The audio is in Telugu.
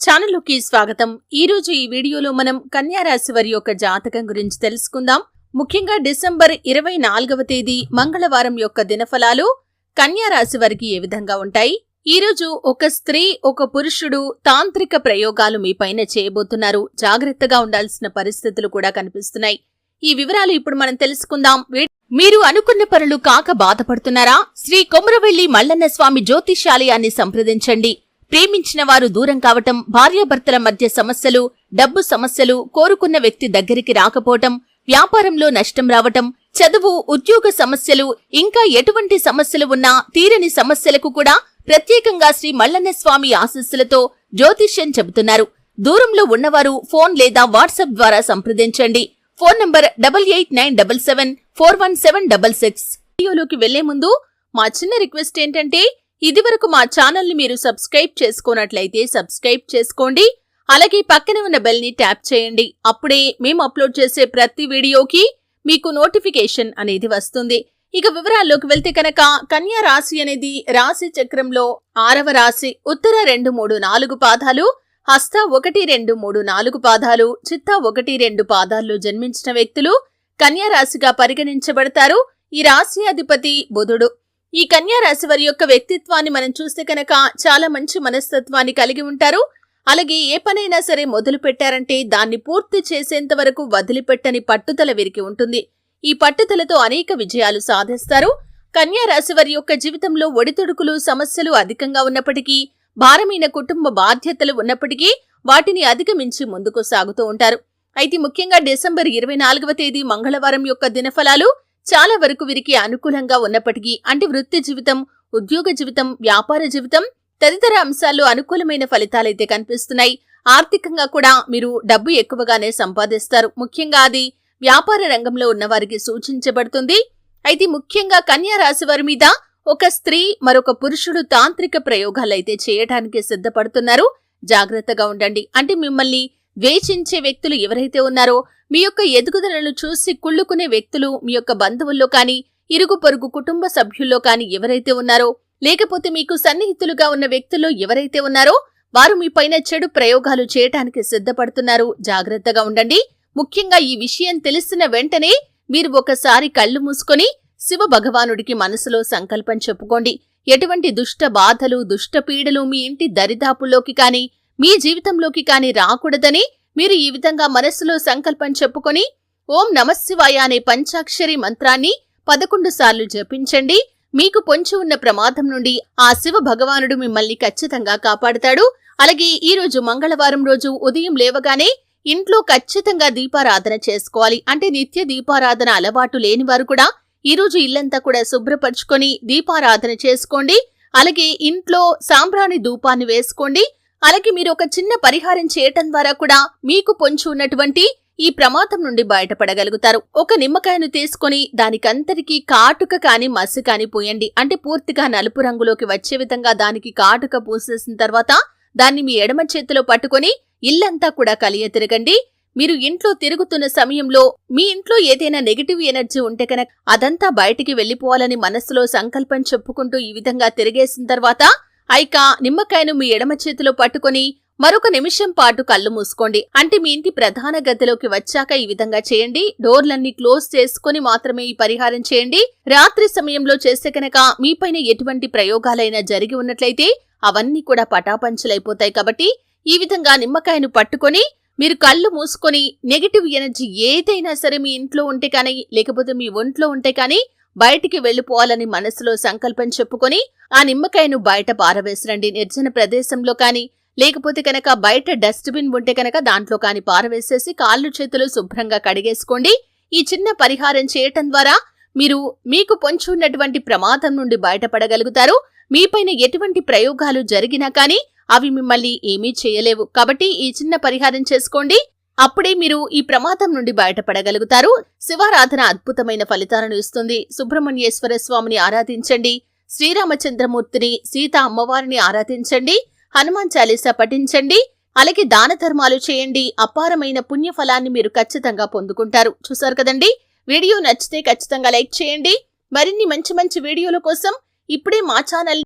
ఛానల్లోకి స్వాగతం. ఈ రోజు ఈ వీడియోలో మనం కన్యా రాశి వారి యొక్క జాతకం గురించి తెలుసుకుందాం. ముఖ్యంగా డిసెంబర్ 24వ తేదీ మంగళవారం యొక్క దినఫలాలు కన్యా రాశి వారికి ఏ విధంగా ఉంటాయి? ఈ రోజు ఒక స్త్రీ ఒక పురుషుడు తాంత్రిక ప్రయోగాలు మీ పైన చేయబోతున్నారు. జాగ్రత్తగా ఉండాల్సిన పరిస్థితులు కూడా కనిపిస్తున్నాయి. ఈ వివరాలు ఇప్పుడు మనం తెలుసుకుందాం. మీరు అనుకున్న పనులు కాక బాధపడుతున్నారా? శ్రీ కొమురవెల్లి మల్లన్న స్వామి జ్యోతిష్యాలయాన్ని సంప్రదించండి. ప్రేమించిన వారు దూరం కావటం, భార్యాభర్తల మధ్య సమస్యలు, డబ్బు సమస్యలు, కోరుకున్న వ్యక్తి దగ్గరికి రాకపోవటం, వ్యాపారంలో నష్టం రావటం, చదువు, ఉద్యోగ సమస్యలు, ఇంకా ఎటువంటి సమస్యలు ఉన్నా తీరని సమస్యలకు కూడా ప్రత్యేకంగా శ్రీ మల్లన్న స్వామి ఆశీస్సులతో జ్యోతిష్యం చెబుతున్నారు. దూరంలో ఉన్నవారు ఫోన్ లేదా వాట్సాప్ ద్వారా సంప్రదించండి. Phone number 8897741766. వీడియోలోకి వెళ్లే ముందు మా చిన్న రిక్వెస్ట్ ఏంటంటే, ఇదివరకు మా ఛానల్ ని మీరు సబ్స్క్రైబ్ చేసుకోనట్లయితే సబ్స్క్రైబ్ చేసుకోండి. అలాగే పక్కన ఉన్న బెల్ ని ట్యాప్ చేయండి. అప్పుడే మేము అప్లోడ్ చేసే ప్రతి వీడియోకి మీకు నోటిఫికేషన్ అనేది వస్తుంది. ఇక వివరాల్లోకి వెళ్తే కనుక, కన్యా రాశి అనేది రాశి చక్రంలో 6వ రాశి. ఉత్తర 2, 3, 4 పాదాలు, హస్త 1, 2, 3, 4 పాదాలు, చిత్త 1, 2 పాదాల్లో జన్మించిన వ్యక్తులు కన్యా రాశిగా పరిగణించబడతారు. ఈ రాశి అధిపతి బుధుడు. ఈ కన్యా రాశి వారి యొక్క వ్యక్తిత్వాన్ని మనం చూస్తే కనుక చాలా మంచి మనస్తత్వాన్ని కలిగి ఉంటారు. అలాగే ఏ పనైనా సరే మొదలు పెట్టారంటే దాన్ని పూర్తి చేసేంత వరకు వదిలిపెట్టని పట్టుదల వీరికి ఉంటుంది. ఈ పట్టుదలతో అనేక విజయాలు సాధిస్తారు. కన్యా రాశి వారి యొక్క జీవితంలో ఒడిదుడుకులు, సమస్యలు అధికంగా ఉన్నప్పటికీ, భారమైన కుటుంబ బాధ్యతలు ఉన్నప్పటికీ వాటిని అధిగమించి ముందుకు సాగుతూ ఉంటారు. అయితే ముఖ్యంగా డిసెంబర్ 24వ తేదీ మంగళవారం యొక్క దినఫలాలు చాలా వరకు వీరికి అనుకూలంగా ఉన్నప్పటికీ, అంటే వృత్తి జీవితం, ఉద్యోగ జీవితం, వ్యాపార జీవితం తదితర అంశాల్లో అనుకూలమైన ఫలితాలైతే కనిపిస్తున్నాయి. ఆర్థికంగా కూడా మీరు డబ్బు ఎక్కువగానే సంపాదిస్తారు. ముఖ్యంగా అది వ్యాపార రంగంలో ఉన్నవారికి సూచించబడుతుంది. అయితే ముఖ్యంగా కన్యా రాశి వారి మీద ఒక స్త్రీ మరొక పురుషుడు తాంత్రిక ప్రయోగాలైతే చేయడానికి సిద్ధపడుతున్నారు. జాగ్రత్తగా ఉండండి. అంటే మిమ్మల్ని ద్వేషించే వ్యక్తులు ఎవరైతే ఉన్నారో, మీ యొక్క ఎదుగుదలను చూసి కుళ్ళుకునే వ్యక్తులు మీ యొక్క బంధువుల్లో కానీ, ఇరుగు పొరుగు కుటుంబ సభ్యుల్లో కానీ ఎవరైతే ఉన్నారో, లేకపోతే మీకు సన్నిహితులుగా ఉన్న వ్యక్తుల్లో ఎవరైతే ఉన్నారో వారు మీ పైన చెడు ప్రయోగాలు చేయటానికి సిద్ధపడుతున్నారు. జాగ్రత్తగా ఉండండి. ముఖ్యంగా ఈ విషయం తెలిసిన వెంటనే మీరు ఒకసారి కళ్ళు మూసుకొని శివ భగవానుడికి మనసులో సంకల్పం చెప్పుకోండి. ఎటువంటి దుష్ట బాధలు, దుష్ట పీడలు మీ ఇంటి దరిదాపుల్లోకి కానీ, మీ జీవితంలోకి కానీ రాకూడదని మీరు ఈ విధంగా మనస్సులో సంకల్పం చెప్పుకొని ఓం నమఃశివాయ అనే పంచాక్షరి మంత్రాన్ని 11 సార్లు జపించండి. మీకు పొంచి ఉన్న ప్రమాదం నుండి ఆ శివ భగవానుడు మిమ్మల్ని ఖచ్చితంగా కాపాడుతాడు. అలాగే ఈ రోజు మంగళవారం రోజు ఉదయం లేవగానే ఇంట్లో ఖచ్చితంగా దీపారాధన చేసుకోవాలి. అంటే నిత్య దీపారాధన అలవాటు లేని వారు కూడా ఈ రోజు ఇల్లంతా కూడా శుభ్రపరచుకొని దీపారాధన చేసుకోండి. అలాగే ఇంట్లో సాంబ్రాణి ధూపాన్ని వేసుకోండి. అలాగే మీరు ఒక చిన్న పరిహారం చేయటం ద్వారా కూడా మీకు పొంచి ఉన్నటువంటి ఈ ప్రమాదం నుండి బయటపడగలుగుతారు. ఒక నిమ్మకాయను తీసుకొని దానికంతటికీ కాటుక కాని మసి కాని పూయండి. అంటే పూర్తిగా నలుపు రంగులోకి వచ్చే విధంగా దానికి కాటుక పూసేసిన తర్వాత దాన్ని మీ ఎడమ చేతిలో పట్టుకొని ఇల్లంతా కూడా కలియ తిరగండి. మీరు ఇంట్లో తిరుగుతున్న సమయంలో మీ ఇంట్లో ఏదైనా నెగటివ్ ఎనర్జీ ఉంటే కనుక అదంతా బయటికి వెళ్లిపోవాలని మనస్సులో సంకల్పం చెప్పుకుంటూ ఈ విధంగా తిరిగేసిన తర్వాత ఐక నిమ్మకాయను మీ ఎడమ చేతిలో పట్టుకొని మరొక నిమిషం పాటు కళ్ళు మూసుకోండి. అంటే మీ ఇంటి ప్రధాన గదిలోకి వచ్చాక ఈ విధంగా చేయండి. డోర్లన్నీ క్లోజ్ చేసుకుని మాత్రమే ఈ పరిహారం చేయండి. రాత్రి సమయంలో చేస్తే కనుక మీపైన ఎటువంటి ప్రయోగాలైనా జరిగి ఉన్నట్లయితే అవన్నీ కూడా పటాపంచలైపోతాయి. కాబట్టి ఈ విధంగా నిమ్మకాయను పట్టుకొని మీరు కళ్ళు మూసుకొని నెగటివ్ ఎనర్జీ ఏదైనా సరే మీ ఇంట్లో ఉంటే కానీ, లేకపోతే మీ ఒంట్లో ఉంటే కానీ బయటికి వెళ్లిపోవాలని మనసులో సంకల్పం చెప్పుకొని ఆ నిమ్మకాయను బయట పారవేసిరండి. నిర్జన ప్రదేశంలో కానీ, లేకపోతే కనుక బయట డస్ట్బిన్ ఉంటే కనుక దాంట్లో కానీ పారవేసేసి కాళ్ళు చేతులు శుభ్రంగా కడిగేసుకోండి. ఈ చిన్న పరిహారం చేయటం ద్వారా మీరు మీకు పొంచి ఉన్నటువంటి ప్రమాదం నుండి బయటపడగలుగుతారు. మీపైన ఎటువంటి ప్రయోగాలు జరిగినా కానీ అవి మిమ్మల్ని ఏమీ చేయలేవు. కాబట్టి ఈ చిన్న పరిహారం చేసుకోండి. అప్పుడే మీరు ఈ ప్రమాదం నుండి బయటపడగలుగుతారు. శివారాధన అద్భుతమైన ఫలితాలను ఇస్తుంది. సుబ్రహ్మణ్యేశ్వర స్వామిని ఆరాధించండి. శ్రీరామచంద్రమూర్తిని, సీతా అమ్మవారిని ఆరాధించండి. హనుమాన్ చాలీసా పఠించండి. అలాగే దాన ధర్మాలు చేయండి. అపారమైన పుణ్యఫలాన్ని మీరు ఖచ్చితంగా పొందుకుంటారు. చూసారు కదండి. వీడియో నచ్చితే ఖచ్చితంగా లైక్ చేయండి. మరిన్ని మంచి మంచి వీడియోల కోసం ఇప్పుడే మా ఛానల్